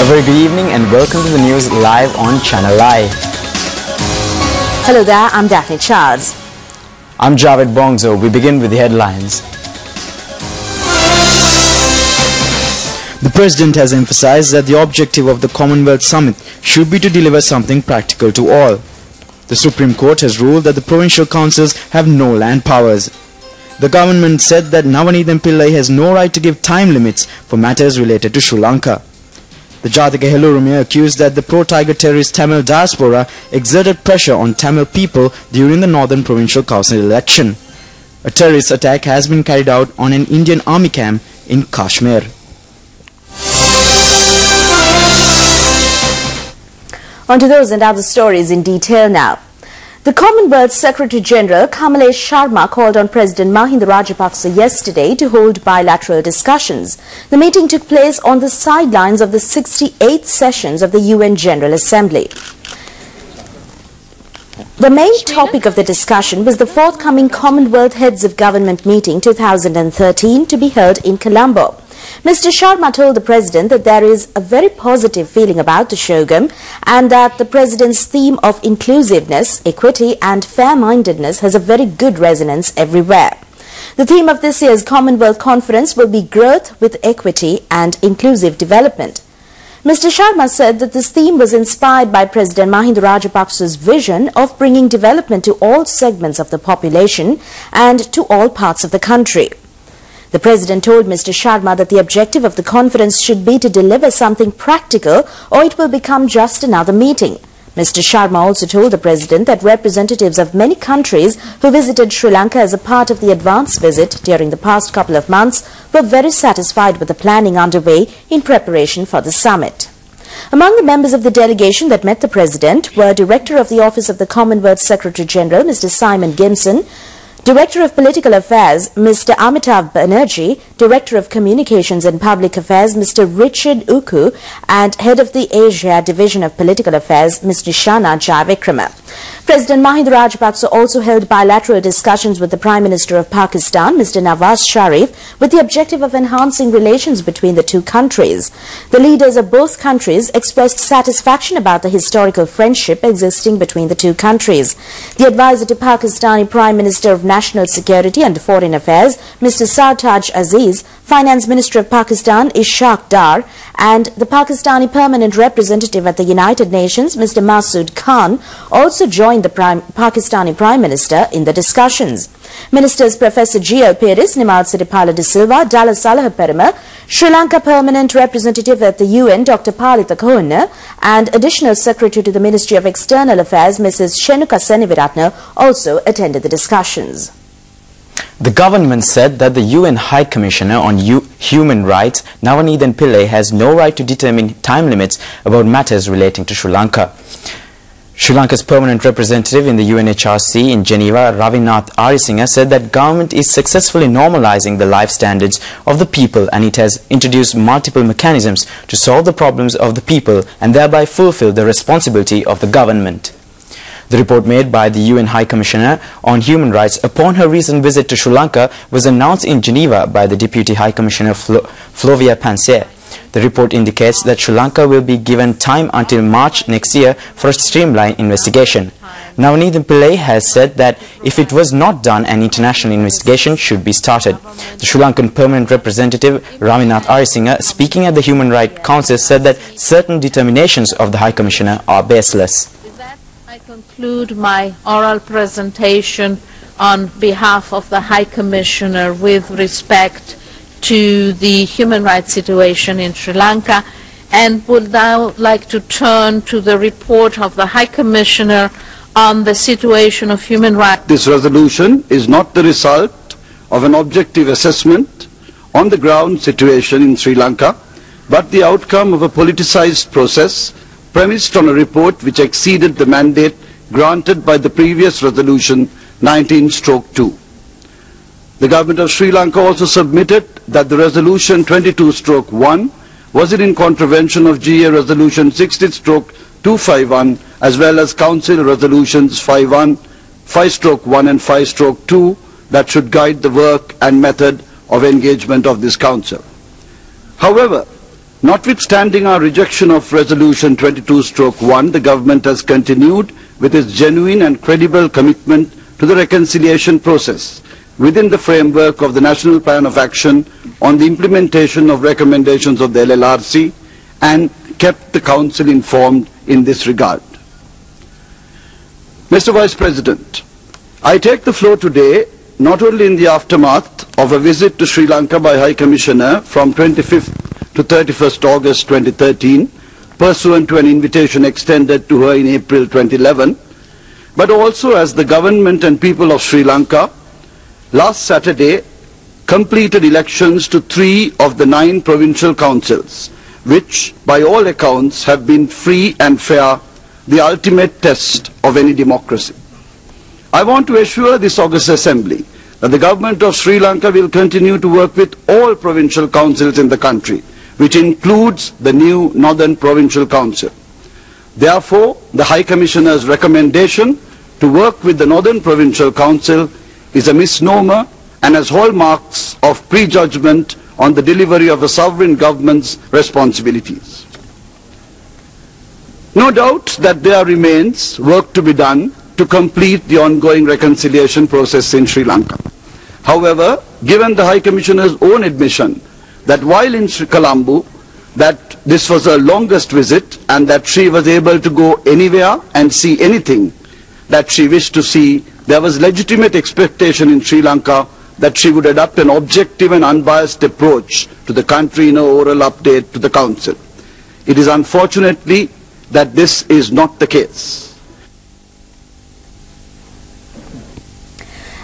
A very good evening and welcome to the news live on Channel I. Hello there, I'm Daphne Charles. I'm Javed Bongzo. We begin with the headlines. The President has emphasized that the objective of the Commonwealth Summit should be to deliver something practical to all. The Supreme Court has ruled that the provincial councils have no land powers. The government said that Navanithan Pillai has no right to give time limits for matters related to Sri Lanka. The Jathika Helurumi accused that the pro-Tiger terrorist Tamil diaspora exerted pressure on Tamil people during the Northern Provincial Council election. A terrorist attack has been carried out on an Indian army camp in Kashmir. On to those and other stories in detail now. The Commonwealth Secretary-General Kamalesh Sharma called on President Mahinda Rajapaksa yesterday to hold bilateral discussions. The meeting took place on the sidelines of the 68th sessions of the UN General Assembly. The main topic of the discussion was the forthcoming Commonwealth Heads of Government meeting 2013 to be held in Colombo. Mr. Sharma told the President that there is a very positive feeling about the Shogam and that the President's theme of inclusiveness, equity and fair-mindedness has a very good resonance everywhere. The theme of this year's Commonwealth Conference will be Growth with Equity and Inclusive Development. Mr. Sharma said that this theme was inspired by President Mahinda Rajapaksa's vision of bringing development to all segments of the population and to all parts of the country. The President told Mr. Sharma that the objective of the conference should be to deliver something practical or it will become just another meeting. Mr. Sharma also told the President that representatives of many countries who visited Sri Lanka as a part of the advance visit during the past couple of months were very satisfied with the planning underway in preparation for the summit. Among the members of the delegation that met the President were Director of the Office of the Commonwealth Secretary-General, Mr. Simon Gimson, Director of Political Affairs, Mr. Amitav Banerjee, Director of Communications and Public Affairs, Mr. Richard Uku, and Head of the Asia Division of Political Affairs, Mr. Shana Jayavikrama. President Mahinda Rajapaksa also held bilateral discussions with the Prime Minister of Pakistan, Mr. Nawaz Sharif, with the objective of enhancing relations between the two countries. The leaders of both countries expressed satisfaction about the historical friendship existing between the two countries. The advisor to Pakistani Prime Minister of National Security and Foreign Affairs, Mr. Sartaj Aziz, Finance Minister of Pakistan, Ishaq Dar, and the Pakistani Permanent Representative at the United Nations, Mr. Masood Khan, also joined the Pakistani Prime Minister in the discussions. Ministers Professor G.L. Peris, Nimal Siripala de Silva, Dalla Salah Perima, Sri Lanka Permanent Representative at the UN, Dr. Palitha Kohana, and Additional Secretary to the Ministry of External Affairs, Mrs. Shenuka Seniviratne, also attended the discussions. The government said that the UN High Commissioner on Human Rights, Navanithan Pillai, has no right to determine time limits about matters relating to Sri Lanka. Sri Lanka's permanent representative in the UNHRC in Geneva, Ravinath Arisinghe, said that government is successfully normalizing the life standards of the people and it has introduced multiple mechanisms to solve the problems of the people and thereby fulfill the responsibility of the government. The report made by the UN High Commissioner on Human Rights upon her recent visit to Sri Lanka was announced in Geneva by the Deputy High Commissioner Flovia Panse. The report indicates that Sri Lanka will be given time until March next year for a streamlined investigation. Navanithan Pillai has said that if it was not done, an international investigation should be started. The Sri Lankan permanent representative Ravinath Arisinghe, speaking at the Human Rights Council, said that certain determinations of the High Commissioner are baseless. With that, I conclude my oral presentation on behalf of the High Commissioner with respect to the human rights situation in Sri Lanka, and would now like to turn to the report of the High Commissioner on the situation of human rights. This resolution is not the result of an objective assessment on the ground situation in Sri Lanka, but the outcome of a politicized process premised on a report which exceeded the mandate granted by the previous resolution 19/2. The government of Sri Lanka also submitted that the resolution 22/1 was in contravention of GA resolution 60/251 as well as council resolutions 5/1 and 5/2 that should guide the work and method of engagement of this council. However, Notwithstanding our rejection of Resolution 22/1, the government has continued with its genuine and credible commitment to the reconciliation process within the framework of the National Plan of Action on the implementation of recommendations of the LLRC and kept the Council informed in this regard. Mr. Vice President, I take the floor today not only in the aftermath of a visit to Sri Lanka by High Commissioner from 25th to 31st August 2013, pursuant to an invitation extended to her in April 2011, but also as the government and people of Sri Lanka last Saturday completed elections to 3 of the 9 provincial councils, which by all accounts have been free and fair, the ultimate test of any democracy. I want to assure this August Assembly that the government of Sri Lanka will continue to work with all provincial councils in the country, which includes the new Northern Provincial Council. Therefore, the High Commissioner's recommendation to work with the Northern Provincial Council is a misnomer and has hallmarks of prejudgment on the delivery of a sovereign government's responsibilities. No doubt that there remains work to be done to complete the ongoing reconciliation process in Sri Lanka. However, given the High Commissioner's own admission that while in Colombo, that this was her longest visit and that she was able to go anywhere and see anything that she wished to see, there was legitimate expectation in Sri Lanka that she would adopt an objective and unbiased approach to the country in her oral update to the Council. It is unfortunately that this is not the case.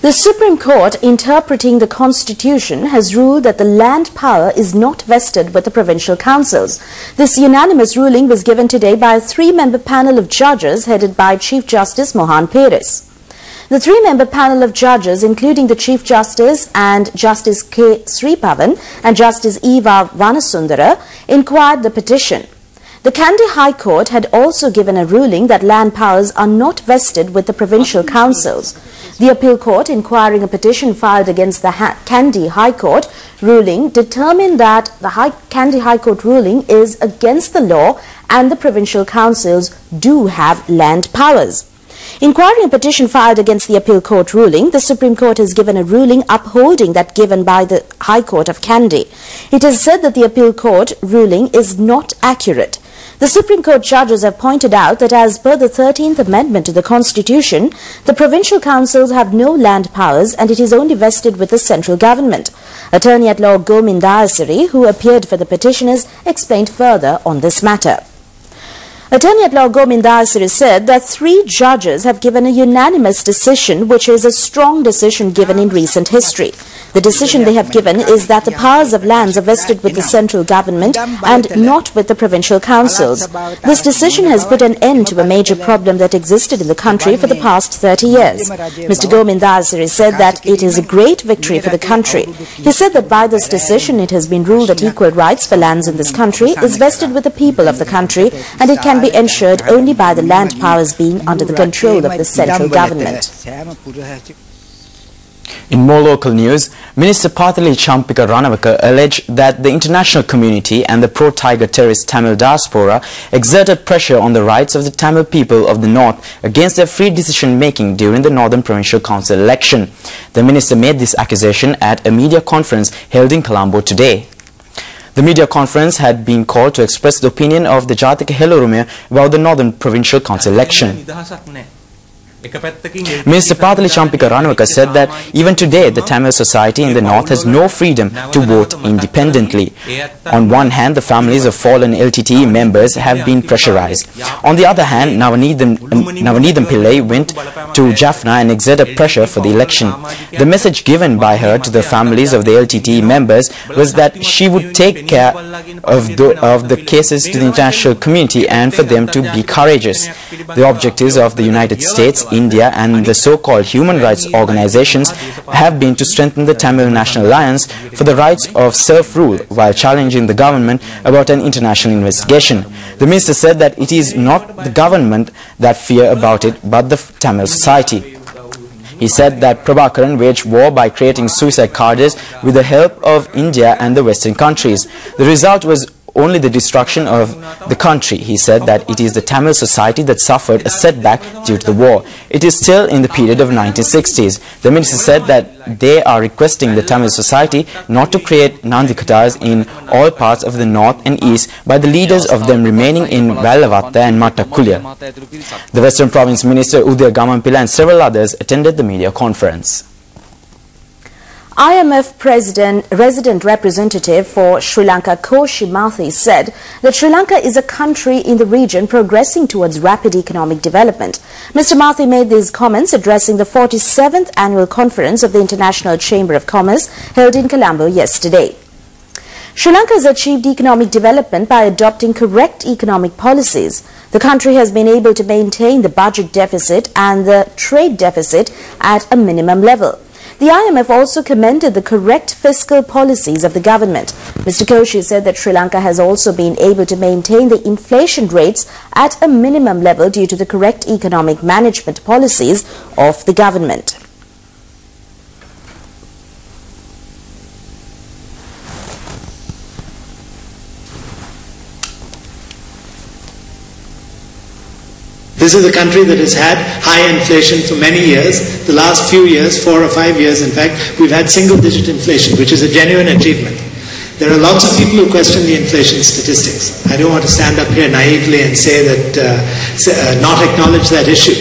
The Supreme Court, interpreting the Constitution, has ruled that the land power is not vested with the provincial councils. This unanimous ruling was given today by a 3-member panel of judges headed by Chief Justice Mohan Perez. The 3-member panel of judges, including the Chief Justice and Justice K. Sripavan and Justice Eva Vanasundara, inquired the petition. The Kandy High Court had also given a ruling that land powers are not vested with the provincial councils. The Appeal Court, inquiring a petition filed against the Kandy High Court ruling, determined that the Kandy High Court ruling is against the law and the provincial councils do have land powers. Inquiring a petition filed against the Appeal Court ruling, the Supreme Court has given a ruling upholding that given by the High Court of Kandy. It has said that the Appeal Court ruling is not accurate. The Supreme Court judges have pointed out that as per the 13th Amendment to the Constitution, the provincial councils have no land powers and it is only vested with the central government. Attorney at Law Gomindayasiri, who appeared for the petitioners, explained further on this matter. Attorney at Law Gomindayasiri said that 3 judges have given a unanimous decision, which is a strong decision given in recent history. The decision they have given is that the powers of lands are vested with the central government and not with the provincial councils. This decision has put an end to a major problem that existed in the country for the past 30 years. Mr. Gomindayasiri said that it is a great victory for the country. He said that by this decision it has been ruled that equal rights for lands in this country is vested with the people of the country and it can be ensured only by the land powers being under the control of the central government. In more local news, Minister Pathali Champika Ranawaka alleged that the international community and the pro-Tiger terrorist Tamil diaspora exerted pressure on the rights of the Tamil people of the North against their free decision-making during the Northern Provincial Council election. The minister made this accusation at a media conference held in Colombo today. The media conference had been called to express the opinion of the Jatika Helorume about the Northern Provincial Council election. Minister Pathali Champika Ranawaka said that even today the Tamil society in the north has no freedom to vote independendly. On one hand, the families of fallen LTTE members have been pressurized. On the other hand, Navanidam Pillai went to Jaffna and exerted pressure for the election. The message given by her to the families of the LTTE members was that she would take care of the cases to the international community and for them to be courageous. The objectives of the United States, India and the so-called human rights organizations have been to strengthen the Tamil National Alliance for the rights of self-rule while challenging the government about an international investigation. The minister said that it is not the government that fear about it but the Tamil society. He said that Prabhakaran waged war by creating suicide cadres with the help of India and the Western countries. The result was only the destruction of the country. He said that it is the Tamil society that suffered a setback due to the war. It is still in the period of 1960s. The minister said that they are requesting the Tamil society not to create Nandikatas in all parts of the north and east by the leaders of them remaining in Vallavatta and Mattakulya. The Western Province Minister Udaya Gamampila and several others attended the media conference. IMF resident representative for Sri Lanka, Koshi Mathi, said that Sri Lanka is a country in the region progressing towards rapid economic development. Mr. Mathi made these comments addressing the 47th annual conference of the International Chamber of Commerce held in Colombo yesterday. Sri Lanka has achieved economic development by adopting correct economic policies. The country has been able to maintain the budget deficit and the trade deficit at a minimum level. The IMF also commended the correct fiscal policies of the government. Mr. Koshi said that Sri Lanka has also been able to maintain the inflation rates at a minimum level due to the correct economic management policies of the government. This is a country that has had high inflation for many years. The last few years, 4 or 5 years in fact, we've had single-digit inflation, which is a genuine achievement. There are lots of people who question the inflation statistics. I don't want to stand up here naively and say that, not acknowledge that issue.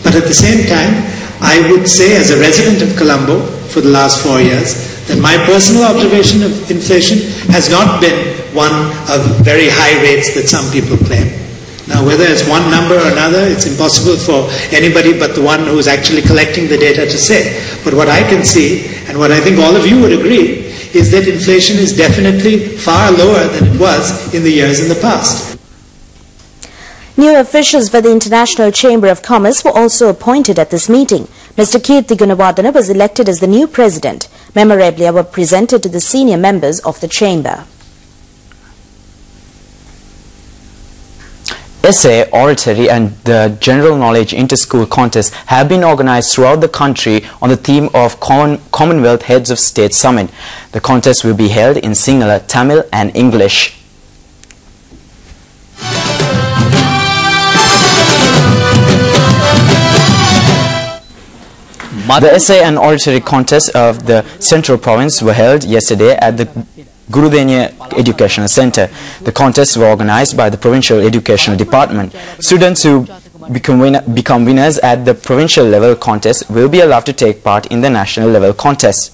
But at the same time, I would say as a resident of Colombo for the last 4 years, that my personal observation of inflation has not been one of very high rates that some people claim. Now, whether it's one number or another, it's impossible for anybody but the one who's actually collecting the data to say. But what I can see, and what I think all of you would agree, is that inflation is definitely far lower than it was in the years in the past. New officials for the International Chamber of Commerce were also appointed at this meeting. Mr. Kirti Gunawardana was elected as the new president. Memorabilia were presented to the senior members of the chamber. Essay, oratory and the general knowledge inter-school contests have been organized throughout the country on the theme of Commonwealth Heads of State Summit. The contest will be held in Sinhala, Tamil and English. The essay and oratory contests of the Central Province were held yesterday at the Gurudenya Educational Center. The contests were organized by the Provincial Educational Department. Students who become winners at the provincial level contest will be allowed to take part in the national level contest.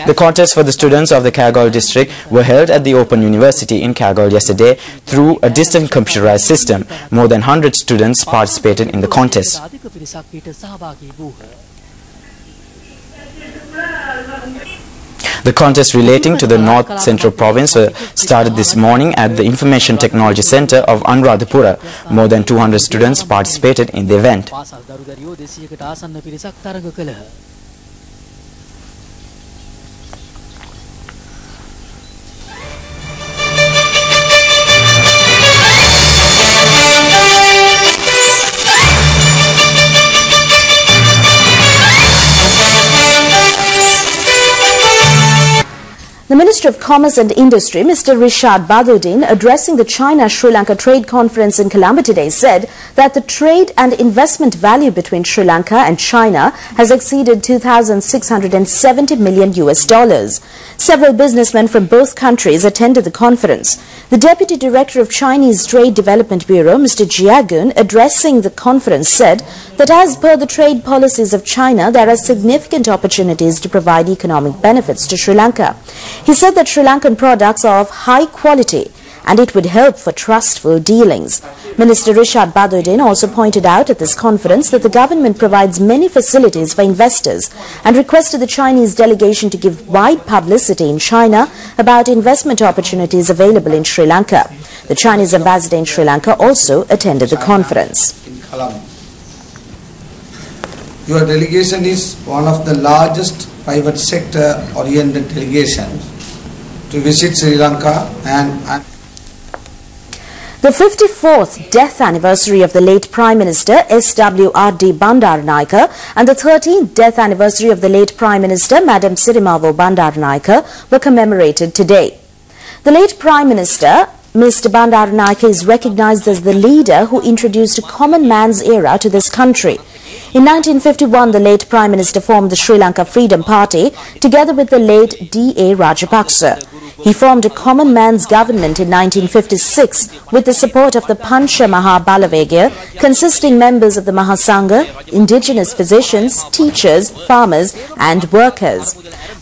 The contests for the students of the Kagol district were held at the Open University in Kagol yesterday through a distant computerized system. More than 100 students participated in the contest. The contest relating to the North Central Province started this morning at the Information Technology Center of Anuradhapura. More than 200 students participated in the event. The Minister of Commerce and Industry, Mr. Rishad Badudin, addressing the China-Sri Lanka Trade Conference in Colombo today, said that the trade and investment value between Sri Lanka and China has exceeded $2,670 million. Several businessmen from both countries attended the conference. The Deputy Director of Chinese Trade Development Bureau, Mr. Jiagun, addressing the conference, said that as per the trade policies of China, there are significant opportunities to provide economic benefits to Sri Lanka. He said that Sri Lankan products are of high quality and it would help for trustful dealings. Minister Rishad Badudin also pointed out at this conference that the government provides many facilities for investors and requested the Chinese delegation to give wide publicity in China about investment opportunities available in Sri Lanka. The Chinese ambassador in Sri Lanka also attended the conference. Your delegation is one of the largest private sector oriented delegations to visit Sri Lanka and the 54th death anniversary of the late Prime Minister SWRD Bandaranaike and the 13th death anniversary of the late Prime Minister Madam Sirimavo Bandaranaike were commemorated today. The late Prime Minister Mr. Bandaranaike is recognized as the leader who introduced a common man's era to this country. In 1951, the late Prime Minister formed the Sri Lanka Freedom Party together with the late D.A. Rajapaksa. He formed a common man's government in 1956 with the support of the Pancha Maha Balavegya, consisting members of the Mahasangha, indigenous physicians, teachers, farmers and workers.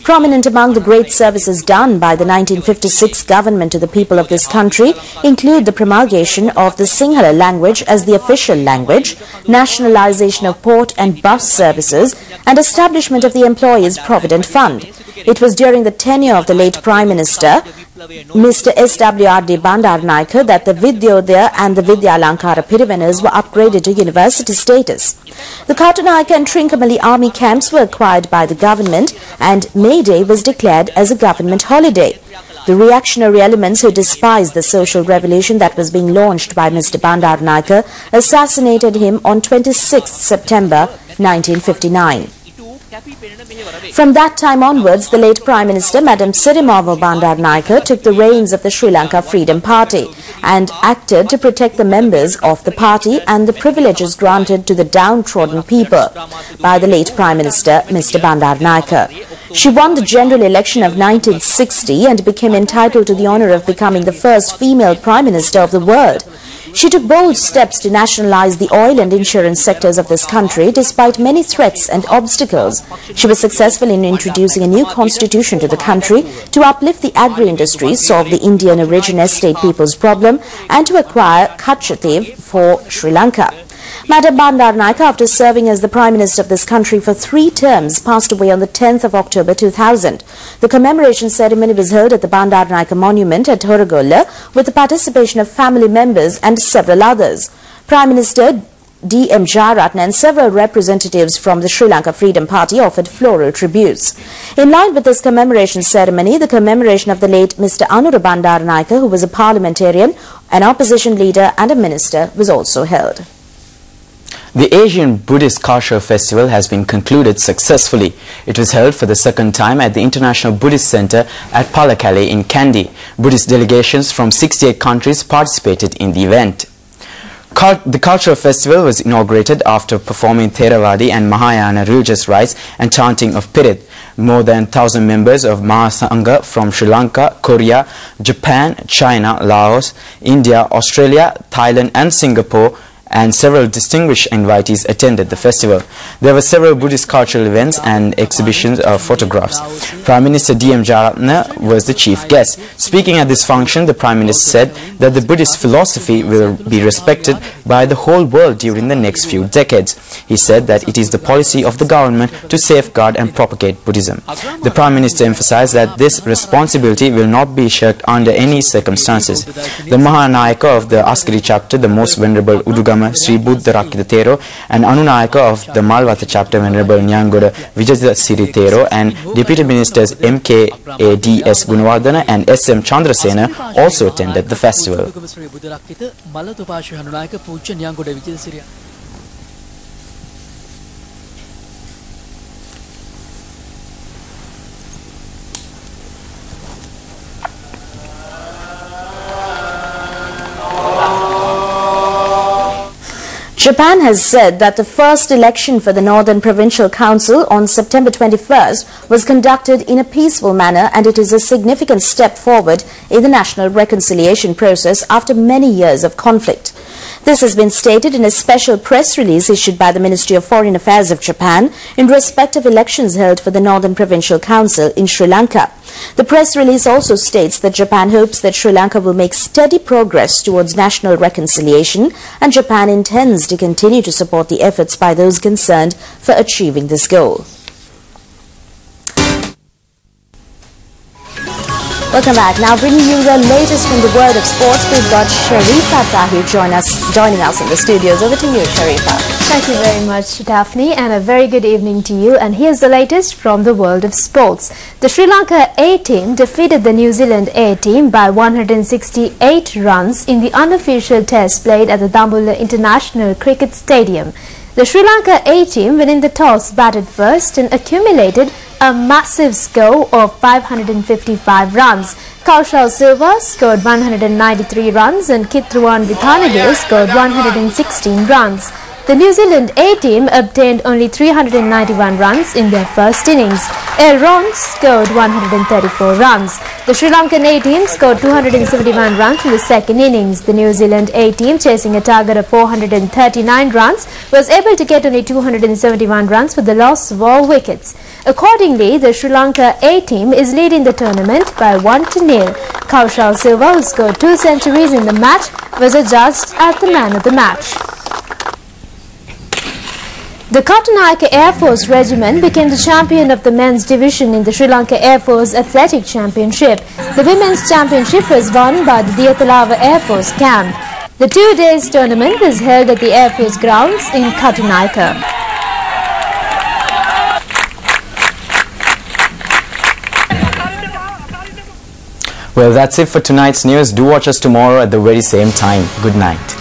Prominent among the great services done by the 1956 government to the people of this country include the promulgation of the Sinhala language as the official language, nationalization of port and bus services, and establishment of the Employees' Provident Fund. It was during the tenure of the late Prime Minister, Mr. S.W.R.D. Bandaranaike, that the Vidyodaya and the Vidyalankara Pirivenas were upgraded to university status. The Katanaika and Trincomalee army camps were acquired by the government and May Day was declared as a government holiday. The reactionary elements who despised the social revolution that was being launched by Mr. Bandaranaike assassinated him on 26 September 1959. From that time onwards, the late Prime Minister, Madam Sirimavo Bandaranaike, took the reins of the Sri Lanka Freedom Party and acted to protect the members of the party and the privileges granted to the downtrodden people by the late Prime Minister, Mr. Bandaranaike. She won the general election of 1960 and became entitled to the honour of becoming the first female Prime Minister of the world. She took bold steps to nationalize the oil and insurance sectors of this country despite many threats and obstacles. She was successful in introducing a new constitution to the country to uplift the agri-industry, solve the Indian origin estate people's problem and to acquire Kachatev for Sri Lanka. Madam Bandaranaike, after serving as the Prime Minister of this country for 3 terms, passed away on the 10th of October 2000. The commemoration ceremony was held at the Bandaranaike Monument at Horagolla with the participation of family members and several others. Prime Minister D.M. Jayaratne and several representatives from the Sri Lanka Freedom Party offered floral tributes. In line with this commemoration ceremony, the commemoration of the late Mr. Anura Bandaranaike, who was a parliamentarian, an opposition leader and a minister, was also held. The Asian Buddhist Cultural Festival has been concluded successfully. It was held for the second time at the International Buddhist Center at Pallekele in Kandy. Buddhist delegations from 68 countries participated in the event. The cultural festival was inaugurated after performing Theravadi and Mahayana religious rites and chanting of Pirit. More than 1,000 members of Mahasangha from Sri Lanka, Korea, Japan, China, Laos, India, Australia, Thailand and Singapore and several distinguished invitees attended the festival. There were several Buddhist cultural events and exhibitions of photographs. Prime Minister D.M. Jayaratne was the chief guest. Speaking at this function, the Prime Minister said that the Buddhist philosophy will be respected by the whole world during the next few decades. He said that it is the policy of the government to safeguard and propagate Buddhism. The Prime Minister emphasized that this responsibility will not be shirked under any circumstances. The Mahanayaka of the Askari chapter, the Most Venerable Udugama Sri Buddha Rakkita Thero, and Anunayaka of the Malwatha chapter, Venerable Nyangoda Vijayata Siri Thero, and Deputy Ministers M.K.A.D.S. Gunawardana and S.M. Chandrasena also attended the festival. Japan has said that the first election for the Northern Provincial Council on September 21st was conducted in a peaceful manner and it is a significant step forward in the national reconciliation process after many years of conflict. This has been stated in a special press release issued by the Ministry of Foreign Affairs of Japan in respect of elections held for the Northern Provincial Council in Sri Lanka. The press release also states that Japan hopes that Sri Lanka will make steady progress towards national reconciliation and Japan intends to continue to support the efforts by those concerned for achieving this goal. Welcome back. Now bringing you the latest from the world of sports, we've got Sharifa Tahir joining us in the studios. Over to you, Sharifa. Thank you very much, Daphne, and a very good evening to you. And here's the latest from the world of sports. The Sri Lanka A team defeated the New Zealand A team by 168 runs in the unofficial test played at the Dambulla International Cricket Stadium. The Sri Lanka A team, winning the toss, batted first and accumulated a massive score of 555 runs. Kaushal Silva scored 193 runs and Kitruan Vithanage scored 116 runs. The New Zealand A team obtained only 391 runs in their first innings. Ron scored 134 runs. The Sri Lankan A team scored 271 runs in the second innings. The New Zealand A team, chasing a target of 439 runs, was able to get only 271 runs with the loss of all wickets. Accordingly, the Sri Lanka A team is leading the tournament by 1-0. Kaushal Silva, who scored 2 centuries in the match, was adjudged as the man of the match. The Katunayake Air Force Regiment became the champion of the men's division in the Sri Lanka Air Force Athletic Championship. The women's championship was won by the Diyatalava Air Force camp. The 2-day tournament was held at the Air Force grounds in Katunayake. Well, that's it for tonight's news. Do watch us tomorrow at the very same time. Good night.